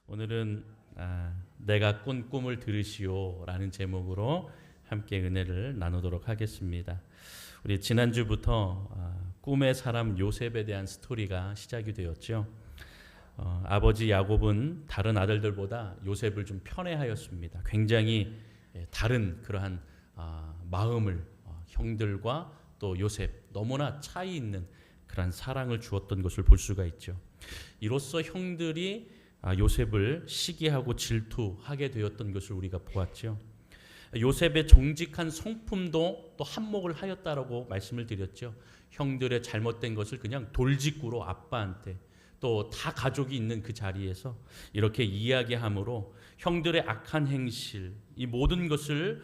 오늘은 내가 꾼 꿈을 들으시오 라는 제목으로 함께 은혜를 나누도록 하겠습니다. 우리 지난주부터 꿈의 사람 요셉에 대한 스토리가 시작이 되었죠. 아버지 야곱은 다른 아들들보다 요셉을 좀 편애하였습니다. 굉장히 다른 그러한 마음을 형들과 또 요셉 너무나 차이 있는 그런 사랑을 주었던 것을 볼 수가 있죠. 이로써 형들이 요셉을 시기하고 질투하게 되었던 것을 우리가 보았죠. 요셉의 정직한 성품도 또 한몫을 하였다라고 말씀을 드렸죠. 형들의 잘못된 것을 그냥 돌직구로 아빠한테 또 다 가족이 있는 그 자리에서 이렇게 이야기함으로 형들의 악한 행실 이 모든 것을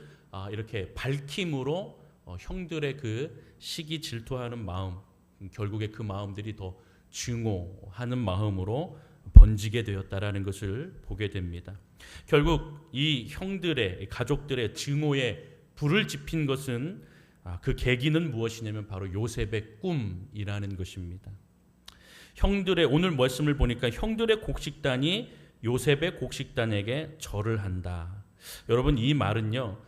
이렇게 밝힘으로 형들의 그 시기 질투하는 마음 결국에 그 마음들이 더 증오하는 마음으로 번지게 되었다라는 것을 보게 됩니다. 결국 이 형들의 가족들의 증오에 불을 지핀 것은 그 계기는 무엇이냐면 바로 요셉의 꿈이라는 것입니다. 형들의 오늘 말씀을 보니까 형들의 곡식단이 요셉의 곡식단에게 절을 한다. 여러분 이 말은요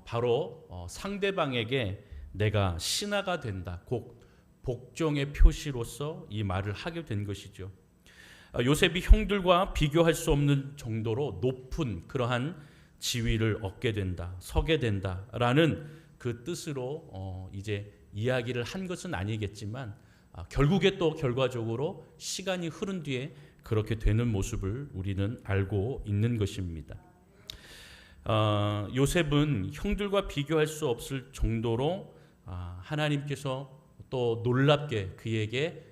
바로 상대방에게 내가 신하가 된다. 복종의 표시로서 이 말을 하게 된 것이죠. 요셉이 형들과 비교할 수 없는 정도로 높은 그러한 지위를 얻게 된다, 서게 된다라는 그 뜻으로 이제 이야기를 한 것은 아니겠지만 결국에 또 결과적으로 시간이 흐른 뒤에 그렇게 되는 모습을 우리는 알고 있는 것입니다. 요셉은 형들과 비교할 수 없을 정도로 하나님께서 또 놀랍게 그에게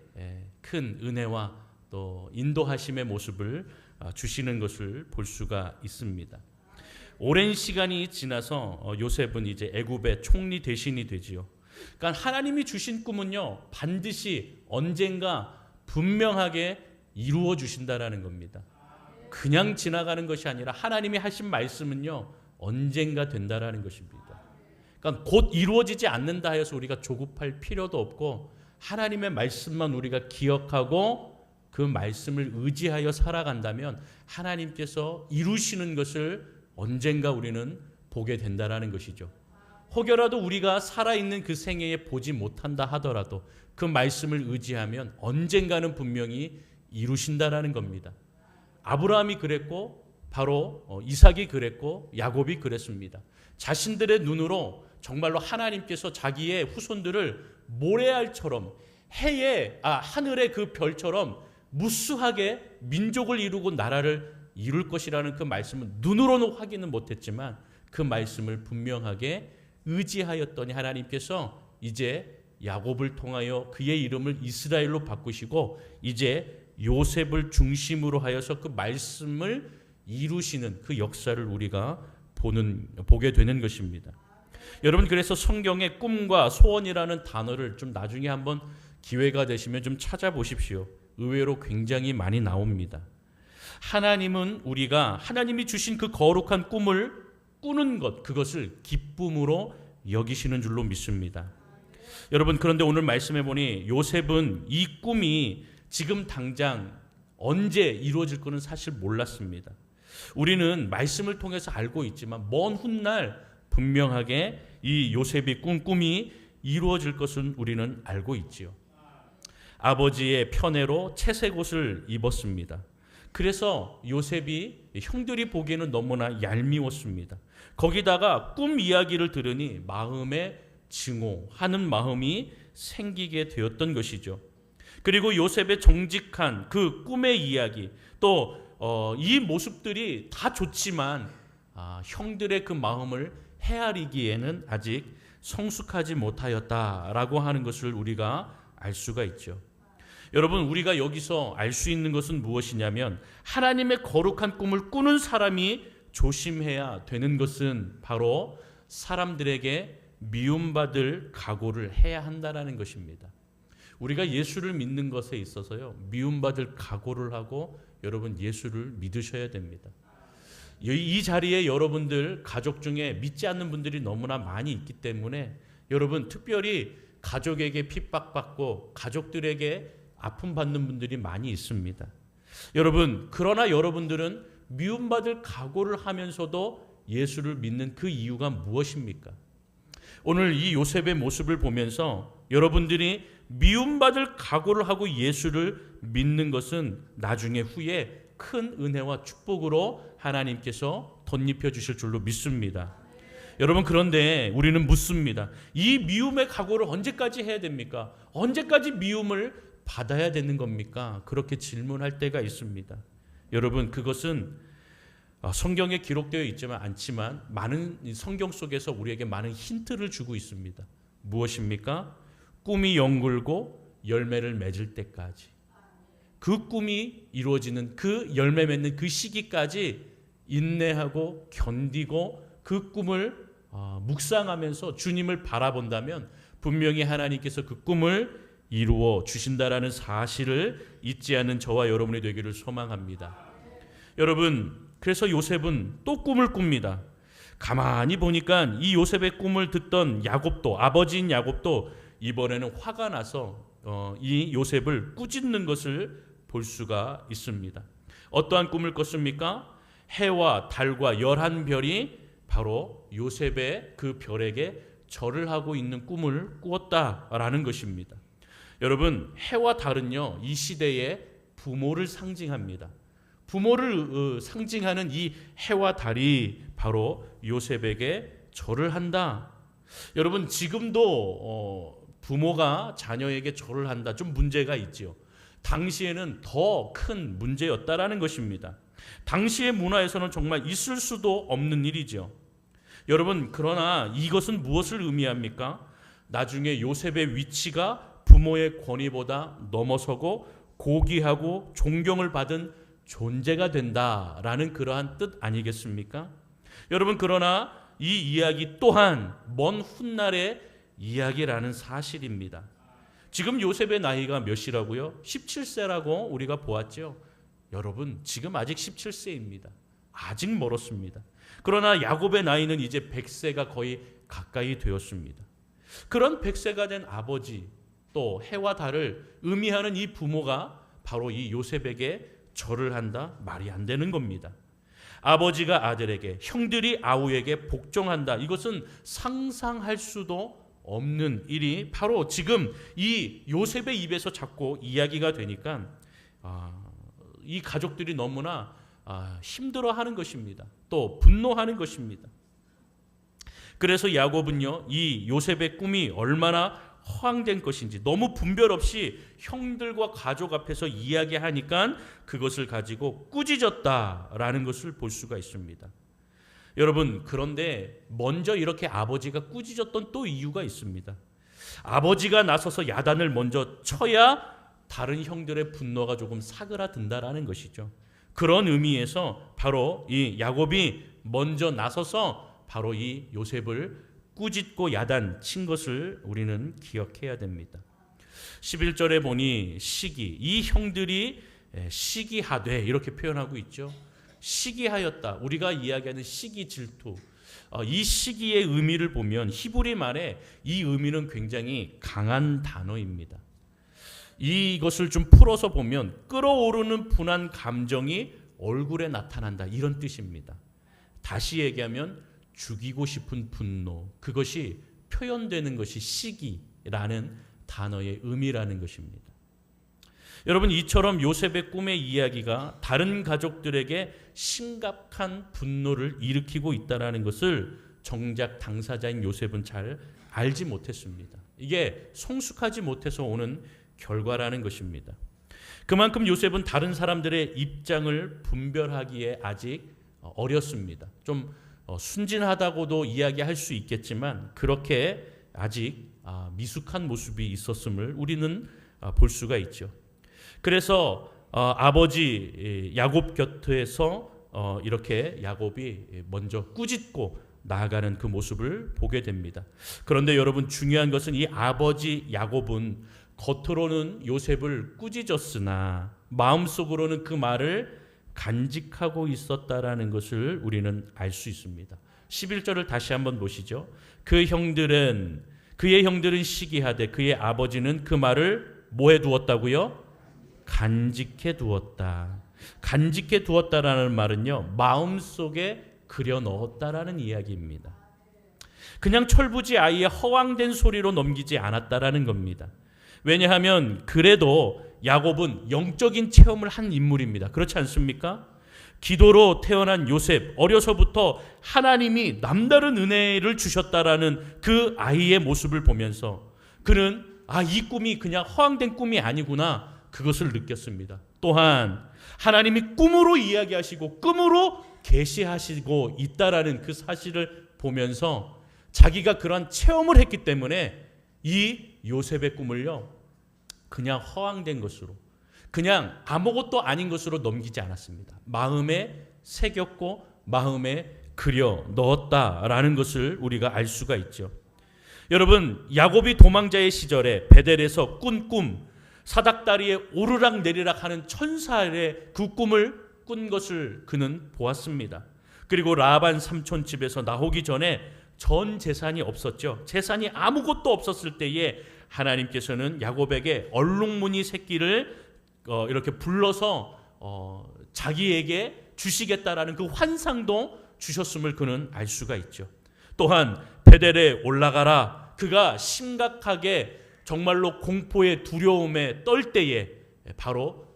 큰 은혜와 또 인도하심의 모습을 주시는 것을 볼 수가 있습니다. 오랜 시간이 지나서 요셉은 이제 애굽의 총리 대신이 되지요. 그러니까 하나님이 주신 꿈은요 반드시 언젠가 분명하게 이루어 주신다라는 겁니다. 그냥 지나가는 것이 아니라 하나님이 하신 말씀은요 언젠가 된다라는 것입니다. 그러니까 곧 이루어지지 않는다 해서 우리가 조급할 필요도 없고 하나님의 말씀만 우리가 기억하고 그 말씀을 의지하여 살아간다면 하나님께서 이루시는 것을 언젠가 우리는 보게 된다라는 것이죠. 혹여라도 우리가 살아있는 그 생애에 보지 못한다 하더라도 그 말씀을 의지하면 언젠가는 분명히 이루신다라는 겁니다. 아브라함이 그랬고 바로 이삭이 그랬고 야곱이 그랬습니다. 자신들의 눈으로 정말로 하나님께서 자기의 후손들을 모래알처럼 하늘의 그 별처럼 무수하게 민족을 이루고 나라를 이룰 것이라는 그 말씀은 눈으로는 확인은 못했지만 그 말씀을 분명하게 의지하였더니 하나님께서 이제 야곱을 통하여 그의 이름을 이스라엘로 바꾸시고 이제 요셉을 중심으로 하여서 그 말씀을 이루시는 그 역사를 우리가 보게 되는 것입니다. 여러분 그래서 성경의 꿈과 소원이라는 단어를 좀 나중에 한번 기회가 되시면 좀 찾아보십시오. 의외로 굉장히 많이 나옵니다. 하나님은 우리가 하나님이 주신 그 거룩한 꿈을 꾸는 것 그것을 기쁨으로 여기시는 줄로 믿습니다. 여러분 그런데 오늘 말씀해 보니 요셉은 이 꿈이 지금 당장 언제 이루어질 것은 사실 몰랐습니다. 우리는 말씀을 통해서 알고 있지만 먼 훗날 분명하게 이 요셉이 꾼 꿈이 이루어질 것은 우리는 알고 있지요. 아버지의 편애로 채색 옷을 입었습니다. 그래서 요셉이 형들이 보기에는 너무나 얄미웠습니다. 거기다가 꿈 이야기를 들으니 마음에 증오하는 마음이 생기게 되었던 것이죠. 그리고 요셉의 정직한 그 꿈의 이야기 또 이 모습들이 다 좋지만 형들의 그 마음을 헤아리기에는 아직 성숙하지 못하였다라고 하는 것을 우리가 알 수가 있죠. 여러분 우리가 여기서 알 수 있는 것은 무엇이냐면 하나님의 거룩한 꿈을 꾸는 사람이 조심해야 되는 것은 바로 사람들에게 미움받을 각오를 해야 한다는 것입니다. 우리가 예수를 믿는 것에 있어서요 미움받을 각오를 하고 여러분 예수를 믿으셔야 됩니다. 이 자리에 여러분들 가족 중에 믿지 않는 분들이 너무나 많이 있기 때문에 여러분 특별히 가족에게 핍박받고 가족들에게 아픔 받는 분들이 많이 있습니다. 여러분, 그러나 여러분들은 미움받을 각오를 하면서도 예수를 믿는 그 이유가 무엇입니까? 오늘 이 요셉의 모습을 보면서 여러분들이 미움받을 각오를 하고 예수를 믿는 것은 나중에 후에 큰 은혜와 축복으로 하나님께서 덧입혀 주실 줄로 믿습니다. 여러분, 그런데 우리는 묻습니다. 이 미움의 각오를 언제까지 해야 됩니까? 언제까지 미움을 받아야 되는 겁니까? 그렇게 질문할 때가 있습니다. 여러분, 그것은 성경에 기록되어 있지만 않지만 많은 성경 속에서 우리에게 많은 힌트를 주고 있습니다. 무엇입니까? 꿈이 연글고 열매를 맺을 때까지, 그 꿈이 이루어지는 그 열매 맺는 그 시기까지 인내하고 견디고 그 꿈을 묵상하면서 주님을 바라본다면 분명히 하나님께서 그 꿈을 이루어 주신다라는 사실을 잊지 않는 저와 여러분이 되기를 소망합니다. 여러분, 그래서 요셉은 또 꿈을 꿉니다. 가만히 보니까 이 요셉의 꿈을 듣던 야곱도, 아버지인 야곱도 이번에는 화가 나서 이 요셉을 꾸짖는 것을 볼 수가 있습니다. 어떠한 꿈을 꿨습니까? 해와 달과 11별이 바로 요셉의 그 별에게 절을 하고 있는 꿈을 꾸었다라는 것입니다. 여러분, 해와 달은요, 이 시대의 부모를 상징합니다. 부모를 상징하는 이 해와 달이 바로 요셉에게 절을 한다. 여러분, 지금도 부모가 자녀에게 절을 한다. 좀 문제가 있지요. 당시에는 더 큰 문제였다라는 것입니다. 당시의 문화에서는 정말 있을 수도 없는 일이죠. 여러분, 그러나 이것은 무엇을 의미합니까? 나중에 요셉의 위치가 부모의 권위보다 넘어서고 고귀하고 존경을 받은 존재가 된다라는 그러한 뜻 아니겠습니까? 여러분, 그러나 이 이야기 또한 먼 훗날의 이야기라는 사실입니다. 지금 요셉의 나이가 몇이라고요? 17세라고 우리가 보았죠. 여러분, 지금 아직 17세입니다. 아직 멀었습니다. 그러나 야곱의 나이는 이제 100세가 거의 가까이 되었습니다. 그런 100세가 된 아버지, 또 해와 달을 의미하는 이 부모가 바로 이 요셉에게 절을 한다? 말이 안 되는 겁니다. 아버지가 아들에게, 형들이 아우에게 복종한다. 이것은 상상할 수도 없는 일이 바로 지금 이 요셉의 입에서 자꾸 이야기가 되니까 이 가족들이 너무나 힘들어하는 것입니다. 또 분노하는 것입니다. 그래서 야곱은요, 이 요셉의 꿈이 얼마나 허황된 것인지 너무 분별 없이 형들과 가족 앞에서 이야기하니까 그것을 가지고 꾸짖었다라는 것을 볼 수가 있습니다. 여러분, 그런데 먼저 이렇게 아버지가 꾸짖었던 또 이유가 있습니다. 아버지가 나서서 야단을 먼저 쳐야 다른 형들의 분노가 조금 사그라든다라는 것이죠. 그런 의미에서 바로 이 야곱이 먼저 나서서 바로 이 요셉을 꾸짖고 야단 친 것을 우리는 기억해야 됩니다. 11절에 보니 이 형들이 시기하되 이렇게 표현하고 있죠. 시기하였다. 우리가 이야기하는 시기 질투. 이 시기의 의미를 보면 히브리 말에 이 의미는 굉장히 강한 단어입니다. 이것을 좀 풀어서 보면 끓어오르는 분한 감정이 얼굴에 나타난다. 이런 뜻입니다. 다시 얘기하면 죽이고 싶은 분노, 그것이 표현되는 것이 시기라는 단어의 의미라는 것입니다. 여러분, 이처럼 요셉의 꿈의 이야기가 다른 가족들에게 심각한 분노를 일으키고 있다는 것을 정작 당사자인 요셉은 잘 알지 못했습니다. 이게 성숙하지 못해서 오는 결과라는 것입니다. 그만큼 요셉은 다른 사람들의 입장을 분별하기에 아직 어렸습니다. 좀 순진하다고도 이야기할 수 있겠지만 그렇게 아직 미숙한 모습이 있었음을 우리는 볼 수가 있죠. 그래서 아버지 야곱 곁에서 이렇게 야곱이 먼저 꾸짖고 나아가는 그 모습을 보게 됩니다. 그런데 여러분, 중요한 것은 이 아버지 야곱은 겉으로는 요셉을 꾸짖었으나 마음속으로는 그 말을 간직하고 있었다라는 것을 우리는 알 수 있습니다. 11절을 다시 한번 보시죠. 그의 형들은 시기하되 그의 아버지는 그 말을 뭐 해 두었다고요? 간직해 두었다. 간직해 두었다라는 말은요, 마음속에 그려 넣었다라는 이야기입니다. 그냥 철부지 아이의 허황된 소리로 넘기지 않았다라는 겁니다. 왜냐하면 그래도 야곱은 영적인 체험을 한 인물입니다. 그렇지 않습니까? 기도로 태어난 요셉, 어려서부터 하나님이 남다른 은혜를 주셨다라는 그 아이의 모습을 보면서 그는 이 꿈이 그냥 허황된 꿈이 아니구나, 그것을 느꼈습니다. 또한 하나님이 꿈으로 이야기하시고 꿈으로 계시하시고 있다라는 그 사실을 보면서 자기가 그런 체험을 했기 때문에 이 요셉의 꿈을요, 그냥 허황된 것으로, 그냥 아무것도 아닌 것으로 넘기지 않았습니다. 마음에 새겼고 마음에 그려 넣었다라는 것을 우리가 알 수가 있죠. 여러분, 야곱이 도망자의 시절에 베델에서 꾼 꿈, 사닥다리에 오르락 내리락 하는 천사의 그 꿈을 꾼 것을 그는 보았습니다. 그리고 라반 삼촌 집에서 나오기 전에 전 재산이 없었죠. 재산이 아무것도 없었을 때에 하나님께서는 야곱에게 얼룩무늬 새끼를 이렇게 불러서 자기에게 주시겠다라는 그 환상도 주셨음을 그는 알 수가 있죠. 또한 베델에 올라가라, 그가 심각하게 정말로 공포의 두려움에 떨 때에 바로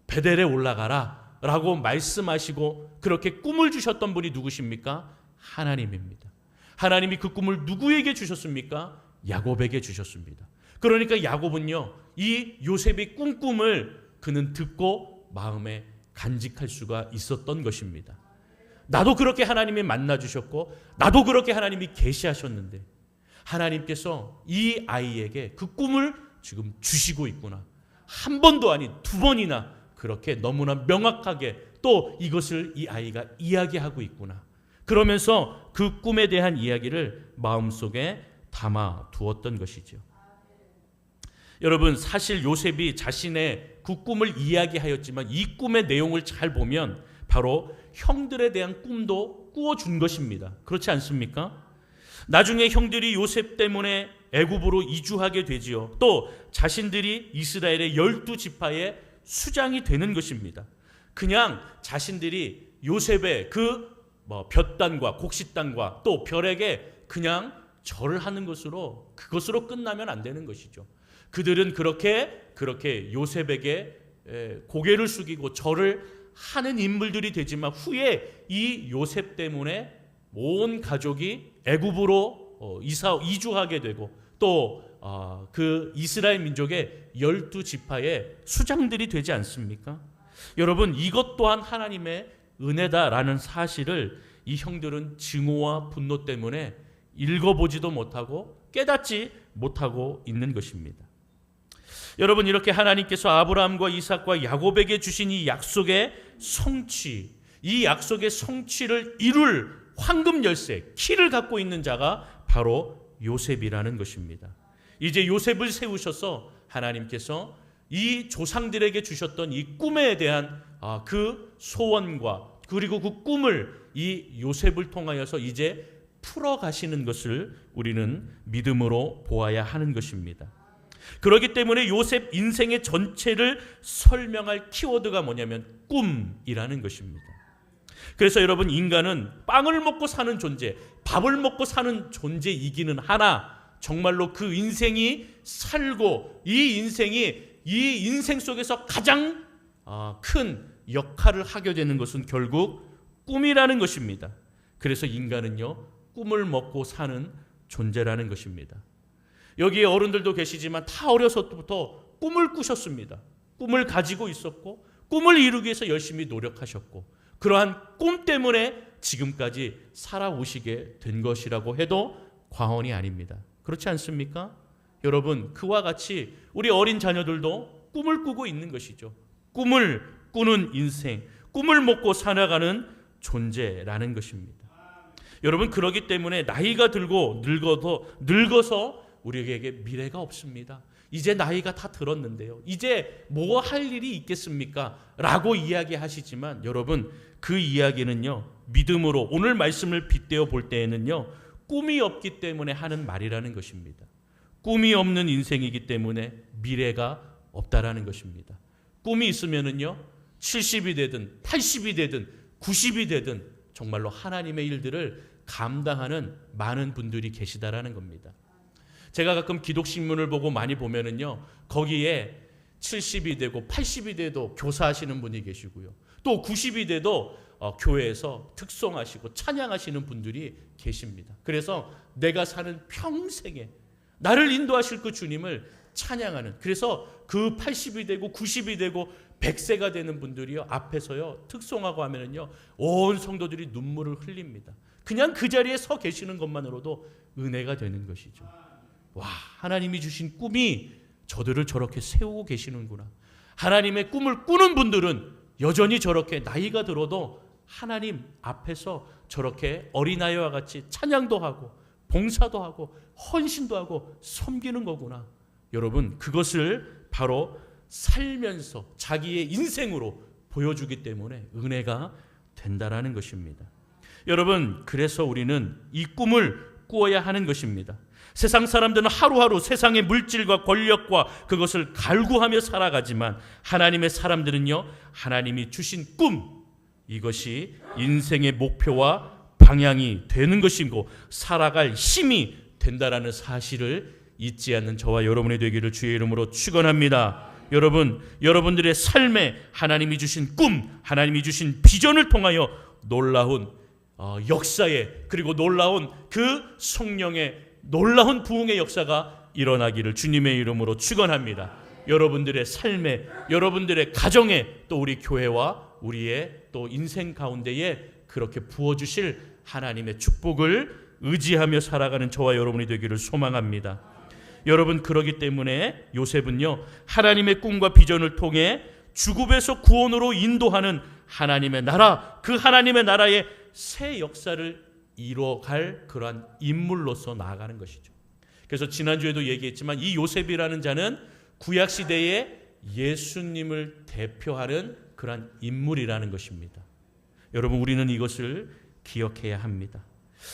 베델에 올라가라 라고 말씀하시고 그렇게 꿈을 주셨던 분이 누구십니까? 하나님입니다. 하나님이 그 꿈을 누구에게 주셨습니까? 야곱에게 주셨습니다. 그러니까 야곱은요, 이 요셉의 꿈을 그는 듣고 마음에 간직할 수가 있었던 것입니다. 나도 그렇게 하나님이 만나 주셨고 나도 그렇게 하나님이 계시하셨는데 하나님께서 이 아이에게 그 꿈을 지금 주시고 있구나, 한 번도 아닌 두 번이나 그렇게 너무나 명확하게 또 이것을 이 아이가 이야기하고 있구나, 그러면서 그 꿈에 대한 이야기를 마음속에 담아 두었던 것이죠. 여러분, 사실 요셉이 자신의 그 꿈을 이야기하였지만 이 꿈의 내용을 잘 보면 바로 형들에 대한 꿈도 꾸어준 것입니다. 그렇지 않습니까? 나중에 형들이 요셉 때문에 애굽으로 이주하게 되지요. 또 자신들이 이스라엘의 12지파의 수장이 되는 것입니다. 그냥 자신들이 요셉의 그 볕단과 곡식단과 또 별에게 그냥 절을 하는 것으로, 그것으로 끝나면 안 되는 것이죠. 그들은 그렇게 요셉에게 고개를 숙이고 절을 하는 인물들이 되지만 후에 이 요셉 때문에 온 가족이 애굽으로 이주하게 되고 또 그 이스라엘 민족의 12지파의 수장들이 되지 않습니까? 여러분, 이것 또한 하나님의 은혜다라는 사실을 이 형들은 증오와 분노 때문에 읽어보지도 못하고 깨닫지 못하고 있는 것입니다. 여러분, 이렇게 하나님께서 아브라함과 이삭과 야곱에게 주신 이 약속의 성취, 이 약속의 성취를 이룰 황금 열쇠, 키를 갖고 있는 자가 바로 요셉이라는 것입니다. 이제 요셉을 세우셔서 하나님께서 이 조상들에게 주셨던 이 꿈에 대한 그 소원과 그리고 그 꿈을 이 요셉을 통하여서 이제 풀어가시는 것을 우리는 믿음으로 보아야 하는 것입니다. 그렇기 때문에 요셉 인생의 전체를 설명할 키워드가 뭐냐면 꿈이라는 것입니다. 그래서 여러분, 인간은 빵을 먹고 사는 존재, 밥을 먹고 사는 존재이기는 하나 정말로 그 인생이 살고 이 인생 속에서 가장 큰 역할을 하게 되는 것은 결국 꿈이라는 것입니다. 그래서 인간은요, 꿈을 먹고 사는 존재라는 것입니다. 여기에 어른들도 계시지만 다 어려서부터 꿈을 꾸셨습니다. 꿈을 가지고 있었고 꿈을 이루기 위해서 열심히 노력하셨고 그러한 꿈 때문에 지금까지 살아오시게 된 것이라고 해도 과언이 아닙니다. 그렇지 않습니까? 여러분, 그와 같이 우리 어린 자녀들도 꿈을 꾸고 있는 것이죠. 꿈을 꾸는 인생, 꿈을 먹고 살아가는 존재라는 것입니다. 여러분, 그렇기 때문에 나이가 들고 늙어서 우리에게 미래가 없습니다. 이제 나이가 다 들었는데요, 이제 뭐 할 일이 있겠습니까? 라고 이야기하시지만 여러분, 그 이야기는요, 믿음으로 오늘 말씀을 빗대어 볼 때에는요, 꿈이 없기 때문에 하는 말이라는 것입니다. 꿈이 없는 인생이기 때문에 미래가 없다라는 것입니다. 꿈이 있으면은요, 70이 되든 80이 되든 90이 되든 정말로 하나님의 일들을 감당하는 많은 분들이 계시다라는 겁니다. 제가 가끔 기독신문을 보고 많이 보면은요, 거기에 70이 되고 80이 돼도 교사하시는 분이 계시고요, 또 90이 돼도 교회에서 특송하시고 찬양하시는 분들이 계십니다. 그래서 내가 사는 평생에 나를 인도하실 그 주님을 찬양하는, 그래서 그 80이 되고 90이 되고 100세가 되는 분들이요, 앞에서요 특송하고 하면은요, 온 성도들이 눈물을 흘립니다. 그냥 그 자리에 서 계시는 것만으로도 은혜가 되는 것이죠. 와, 하나님이 주신 꿈이 저들을 저렇게 세우고 계시는구나. 하나님의 꿈을 꾸는 분들은 여전히 저렇게 나이가 들어도 하나님 앞에서 저렇게 어린아이와 같이 찬양도 하고 봉사도 하고 헌신도 하고 섬기는 거구나. 여러분, 그것을 바로 살면서 자기의 인생으로 보여주기 때문에 은혜가 된다라는 것입니다. 여러분, 그래서 우리는 이 꿈을 꾸어야 하는 것입니다. 세상 사람들은 하루하루 세상의 물질과 권력과 그것을 갈구하며 살아가지만 하나님의 사람들은요, 하나님이 주신 꿈, 이것이 인생의 목표와 방향이 되는 것이고 살아갈 힘이 된다라는 사실을 잊지 않는 저와 여러분이 되기를 주의 이름으로 축원합니다. 여러분, 여러분들의 삶에 하나님이 주신 꿈, 하나님이 주신 비전을 통하여 놀라운 역사에, 그리고 놀라운 그 성령의 놀라운 부흥의 역사가 일어나기를 주님의 이름으로 축원합니다. 여러분들의 삶에, 여러분들의 가정에, 또 우리 교회와 우리의 또 인생 가운데에 그렇게 부어주실 하나님의 축복을 의지하며 살아가는 저와 여러분이 되기를 소망합니다. 여러분, 그러기 때문에 요셉은요, 하나님의 꿈과 비전을 통해 주급에서 구원으로 인도하는 하나님의 나라, 그 하나님의 나라의 새 역사를 이뤄갈 그러한 인물로서 나아가는 것이죠. 그래서 지난주에도 얘기했지만 이 요셉이라는 자는 구약시대에 예수님을 대표하는 그러한 인물이라는 것입니다. 여러분, 우리는 이것을 기억해야 합니다.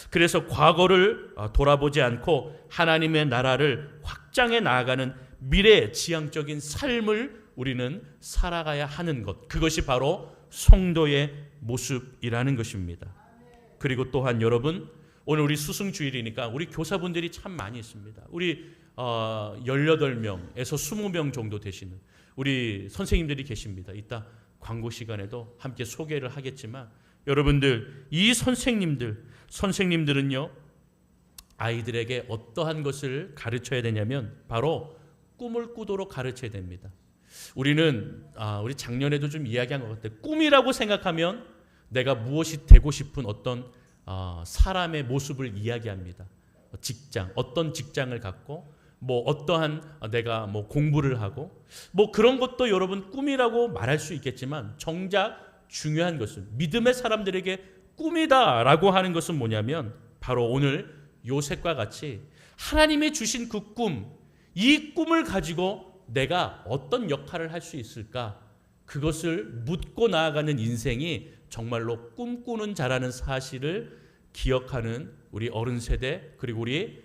그래서 과거를 돌아보지 않고 하나님의 나라를 확장해 나아가는 미래 지향적인 삶을 우리는 살아가야 하는 것, 그것이 바로 성도의 모습이라는 것입니다. 그리고 또한 여러분, 오늘 우리 수승주일이니까 우리 교사분들이 참 많이 있습니다. 우리 18명에서 20명 정도 되시는 우리 선생님들이 계십니다. 이따 광고 시간에도 함께 소개를 하겠지만, 여러분들, 이 선생님들은요, 아이들에게 어떠한 것을 가르쳐야 되냐면 바로 꿈을 꾸도록 가르쳐야 됩니다. 우리는 우리 작년에도 좀 이야기한 것 같아요. 꿈이라고 생각하면 내가 무엇이 되고 싶은 어떤 사람의 모습을 이야기합니다. 직장, 어떤 직장을 갖고 뭐 어떠한 내가 뭐 공부를 하고 뭐 그런 것도 여러분 꿈이라고 말할 수 있겠지만, 정작 중요한 것은 믿음의 사람들에게 꿈이다라고 하는 것은 뭐냐면 바로 오늘 요셉과 같이 하나님이 주신 그 꿈, 이 꿈을 가지고 내가 어떤 역할을 할 수 있을까, 그것을 묻고 나아가는 인생이 정말로 꿈꾸는 자라는 사실을 기억하는 우리 어른 세대, 그리고 우리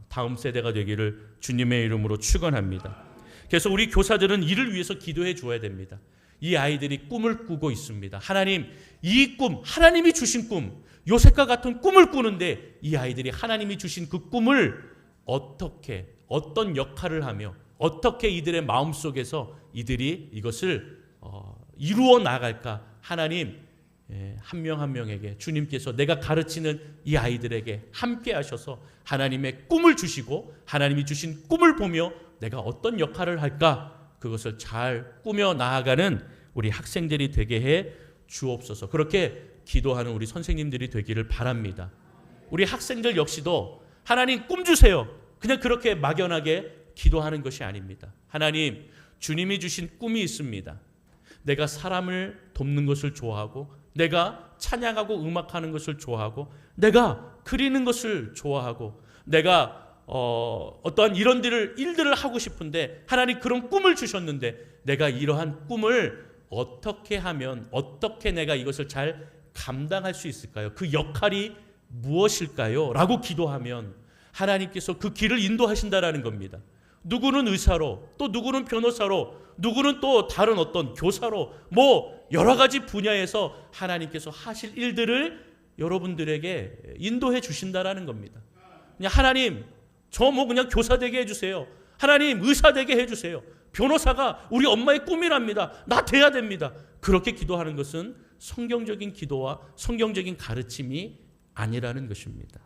다음 세대가 되기를 주님의 이름으로 축원합니다. 그래서 우리 교사들은 이를 위해서 기도해 줘야 됩니다. 이 아이들이 꿈을 꾸고 있습니다. 하나님, 이 꿈, 하나님이 주신 꿈, 요셉과 같은 꿈을 꾸는데 이 아이들이 하나님이 주신 그 꿈을 어떻게, 어떤 역할을 하며 어떻게 이들의 마음속에서 이들이 이것을 이루어 나갈까. 하나님, 한 명 한 명에게 주님께서 내가 가르치는 이 아이들에게 함께 하셔서 하나님의 꿈을 주시고 하나님이 주신 꿈을 보며 내가 어떤 역할을 할까, 그것을 잘 꾸며 나아가는 우리 학생들이 되게 해 주옵소서. 그렇게 기도하는 우리 선생님들이 되기를 바랍니다. 우리 학생들 역시도 하나님 꿈 주세요, 그냥 그렇게 막연하게 기도하는 것이 아닙니다. 하나님, 주님이 주신 꿈이 있습니다. 내가 사람을 돕는 것을 좋아하고, 내가 찬양하고 음악하는 것을 좋아하고, 내가 그리는 것을 좋아하고, 내가 어떠한 이런 일들을 하고 싶은데 하나님 그런 꿈을 주셨는데 내가 이러한 꿈을 어떻게 하면, 어떻게 내가 이것을 잘 감당할 수 있을까요? 그 역할이 무엇일까요? 라고 기도하면 하나님께서 그 길을 인도하신다라는 겁니다. 누구는 의사로, 또 누구는 변호사로, 누구는 또 다른 어떤 교사로 여러 가지 분야에서 하나님께서 하실 일들을 여러분들에게 인도해 주신다라는 겁니다. 그냥 하나님, 저 그냥 교사 되게 해주세요. 하나님, 의사 되게 해주세요. 변호사가 우리 엄마의 꿈이랍니다. 나 돼야 됩니다. 그렇게 기도하는 것은 성경적인 기도와 성경적인 가르침이 아니라는 것입니다.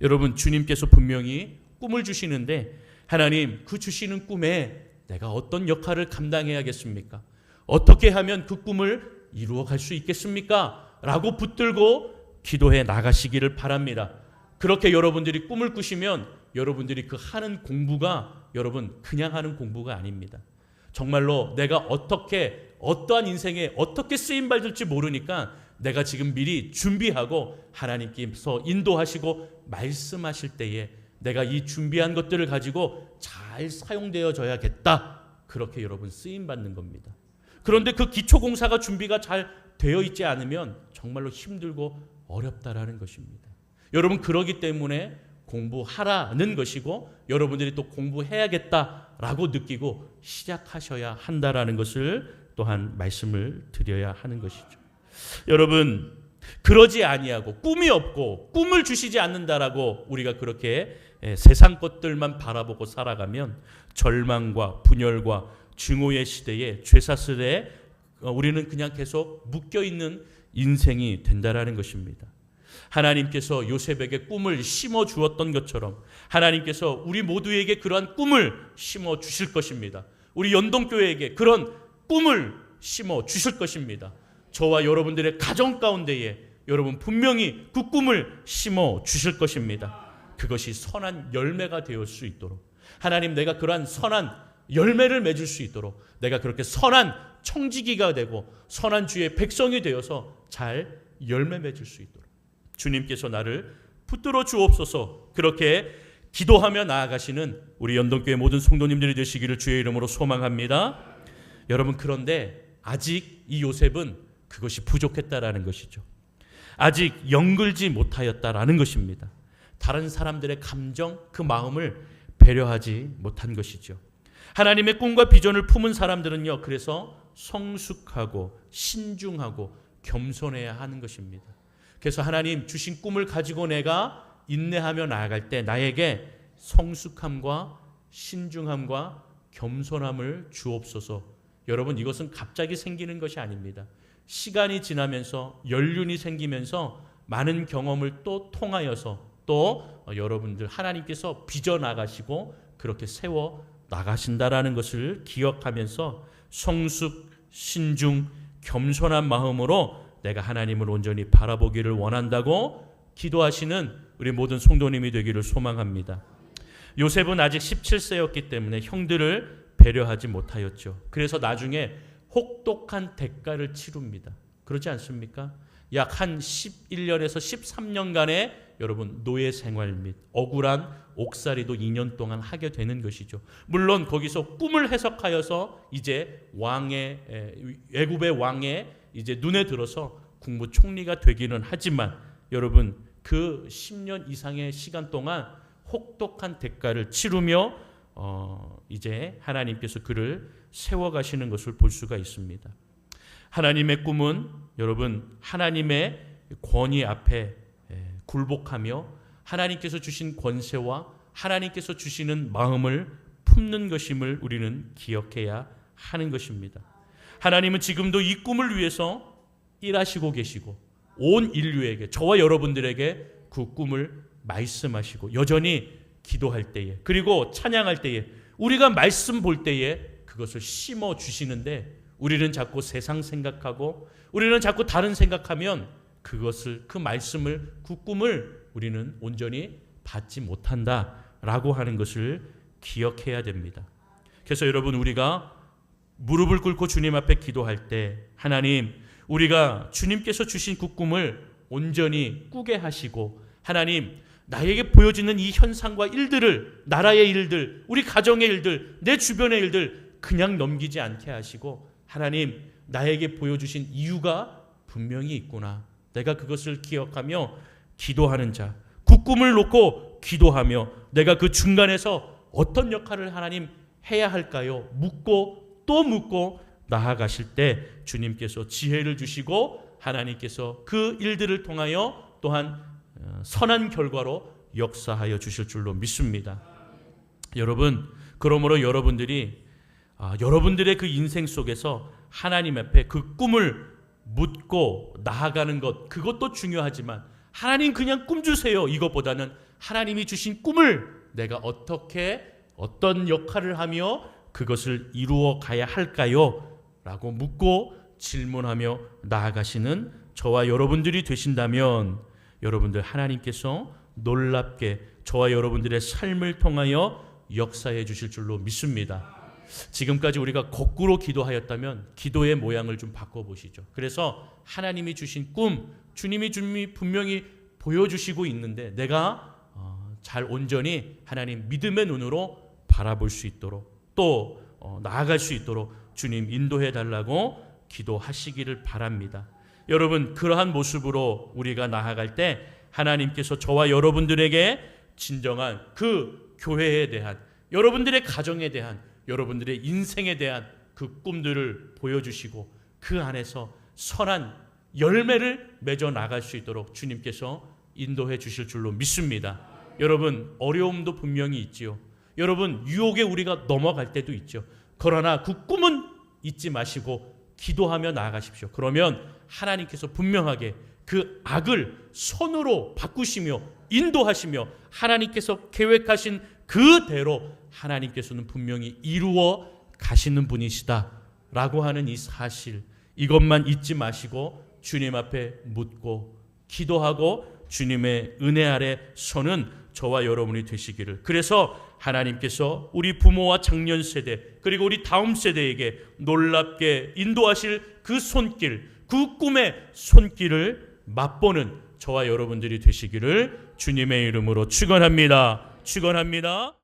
여러분, 주님께서 분명히 꿈을 주시는데 하나님, 그 주시는 꿈에 내가 어떤 역할을 감당해야겠습니까? 어떻게 하면 그 꿈을 이루어갈 수 있겠습니까? 라고 붙들고 기도해 나가시기를 바랍니다. 그렇게 여러분들이 꿈을 꾸시면 여러분들이 그 하는 공부가 여러분 그냥 하는 공부가 아닙니다. 정말로 내가 어떠한 인생에 어떻게 쓰임받을지 모르니까 내가 지금 미리 준비하고 하나님께서 인도하시고 말씀하실 때에 내가 이 준비한 것들을 가지고 잘 사용되어져야겠다. 그렇게 여러분 쓰임받는 겁니다. 그런데 그 기초공사가 준비가 잘 되어 있지 않으면 정말로 힘들고 어렵다라는 것입니다. 여러분, 그러기 때문에 공부하라는 것이고 여러분들이 또 공부해야겠다라고 느끼고 시작하셔야 한다라는 것을 또한 말씀을 드려야 하는 것이죠. 여러분, 그러지 아니하고 꿈이 없고 꿈을 주시지 않는다라고 우리가 그렇게 세상 것들만 바라보고 살아가면 절망과 분열과 증오의 시대에 죄사슬에 우리는 그냥 계속 묶여있는 인생이 된다라는 것입니다. 하나님께서 요셉에게 꿈을 심어 주었던 것처럼 하나님께서 우리 모두에게 그러한 꿈을 심어 주실 것입니다. 우리 연동교회에게 그런 꿈을 심어 주실 것입니다. 저와 여러분들의 가정 가운데에 여러분 분명히 그 꿈을 심어 주실 것입니다. 그것이 선한 열매가 되어 수 있도록 하나님, 내가 그러한 선한 열매를 맺을 수 있도록 내가 그렇게 선한 청지기가 되고 선한 주의 백성이 되어서 잘 열매 맺을 수 있도록 주님께서 나를 붙들어 주옵소서. 그렇게 기도하며 나아가시는 우리 연동교회 모든 성도님들이 되시기를 주의 이름으로 소망합니다. 여러분, 그런데 아직 이 요셉은 그것이 부족했다라는 것이죠. 아직 연글지 못하였다라는 것입니다. 다른 사람들의 감정, 그 마음을 배려하지 못한 것이죠. 하나님의 꿈과 비전을 품은 사람들은요, 그래서 성숙하고 신중하고 겸손해야 하는 것입니다. 그래서 하나님 주신 꿈을 가지고 내가 인내하며 나아갈 때 나에게 성숙함과 신중함과 겸손함을 주옵소서. 여러분, 이것은 갑자기 생기는 것이 아닙니다. 시간이 지나면서 연륜이 생기면서 많은 경험을 또 통하여서 또 여러분들 하나님께서 빚어 나가시고 그렇게 세워 나가신다라는 것을 기억하면서 성숙, 신중, 겸손한 마음으로 내가 하나님을 온전히 바라보기를 원한다고 기도하시는 우리 모든 성도님이 되기를 소망합니다. 요셉은 아직 17세였기 때문에 형들을 배려하지 못하였죠. 그래서 나중에 혹독한 대가를 치릅니다. 그렇지 않습니까? 약 한 11년에서 13년간의 여러분 노예 생활 및 억울한 옥살이도 2년 동안 하게 되는 것이죠. 물론 거기서 꿈을 해석하여서 이제 애굽의 왕의 이제 눈에 들어서 국무총리가 되기는 하지만 여러분, 그 10년 이상의 시간 동안 혹독한 대가를 치르며 이제 하나님께서 그를 세워가시는 것을 볼 수가 있습니다. 하나님의 꿈은 여러분 하나님의 권위 앞에 굴복하며 하나님께서 주신 권세와 하나님께서 주시는 마음을 품는 것임을 우리는 기억해야 하는 것입니다. 하나님은 지금도 이 꿈을 위해서 일하시고 계시고 온 인류에게, 저와 여러분들에게 그 꿈을 말씀하시고 여전히 기도할 때에, 그리고 찬양할 때에, 우리가 말씀 볼 때에 그것을 심어 주시는데 우리는 자꾸 세상 생각하고 우리는 자꾸 다른 생각하면 그것을, 그 말씀을, 그 꿈을 우리는 온전히 받지 못한다라고 하는 것을 기억해야 됩니다. 그래서 여러분, 우리가 무릎을 꿇고 주님 앞에 기도할 때 하나님, 우리가 주님께서 주신 그 꿈을 온전히 꾸게 하시고 하나님, 나에게 보여지는 이 현상과 일들을, 나라의 일들, 우리 가정의 일들, 내 주변의 일들 그냥 넘기지 않게 하시고 하나님, 나에게 보여주신 이유가 분명히 있구나. 내가 그것을 기억하며 기도하는 자, 그 꿈을 놓고 기도하며 내가 그 중간에서 어떤 역할을 하나님 해야 할까요? 묻고 또 묻고 나아가실 때 주님께서 지혜를 주시고 하나님께서 그 일들을 통하여 또한 선한 결과로 역사하여 주실 줄로 믿습니다. 여러분, 그러므로 여러분들이 여러분들의 그 인생 속에서 하나님 앞에 그 꿈을 묻고 나아가는 것, 그것도 중요하지만 하나님 그냥 꿈 주세요, 이것보다는 하나님이 주신 꿈을 내가 어떤 역할을 하며 그것을 이루어 가야 할까요? 라고 묻고 질문하며 나아가시는 저와 여러분들이 되신다면 여러분들 하나님께서 놀랍게 저와 여러분들의 삶을 통하여 역사해 주실 줄로 믿습니다. 지금까지 우리가 거꾸로 기도하였다면 기도의 모양을 좀 바꿔보시죠. 그래서 하나님이 주신 꿈, 주님이 분명히 보여주시고 있는데 내가 잘 온전히 하나님 믿음의 눈으로 바라볼 수 있도록 또 나아갈 수 있도록 주님 인도해 달라고 기도하시기를 바랍니다. 여러분, 그러한 모습으로 우리가 나아갈 때 하나님께서 저와 여러분들에게 진정한 그 교회에 대한, 여러분들의 가정에 대한, 여러분들의 인생에 대한 그 꿈들을 보여주시고 그 안에서 선한 열매를 맺어 나갈 수 있도록 주님께서 인도해 주실 줄로 믿습니다. 여러분, 어려움도 분명히 있지요. 여러분, 유혹에 우리가 넘어갈 때도 있죠. 그러나 그 꿈은 잊지 마시고 기도하며 나아가십시오. 그러면 하나님께서 분명하게 그 악을 선으로 바꾸시며 인도하시며 하나님께서 계획하신 그대로 하나님께서는 분명히 이루어 가시는 분이시다라고 하는 이 사실, 이것만 잊지 마시고 주님 앞에 묻고 기도하고 주님의 은혜 아래 서는 저와 여러분이 되시기를. 그래서 하나님께서 우리 부모와 장년 세대 그리고 우리 다음 세대에게 놀랍게 인도하실 그 손길, 그 꿈의 손길을 맛보는 저와 여러분들이 되시기를 주님의 이름으로 축원합니다. 축원합니다.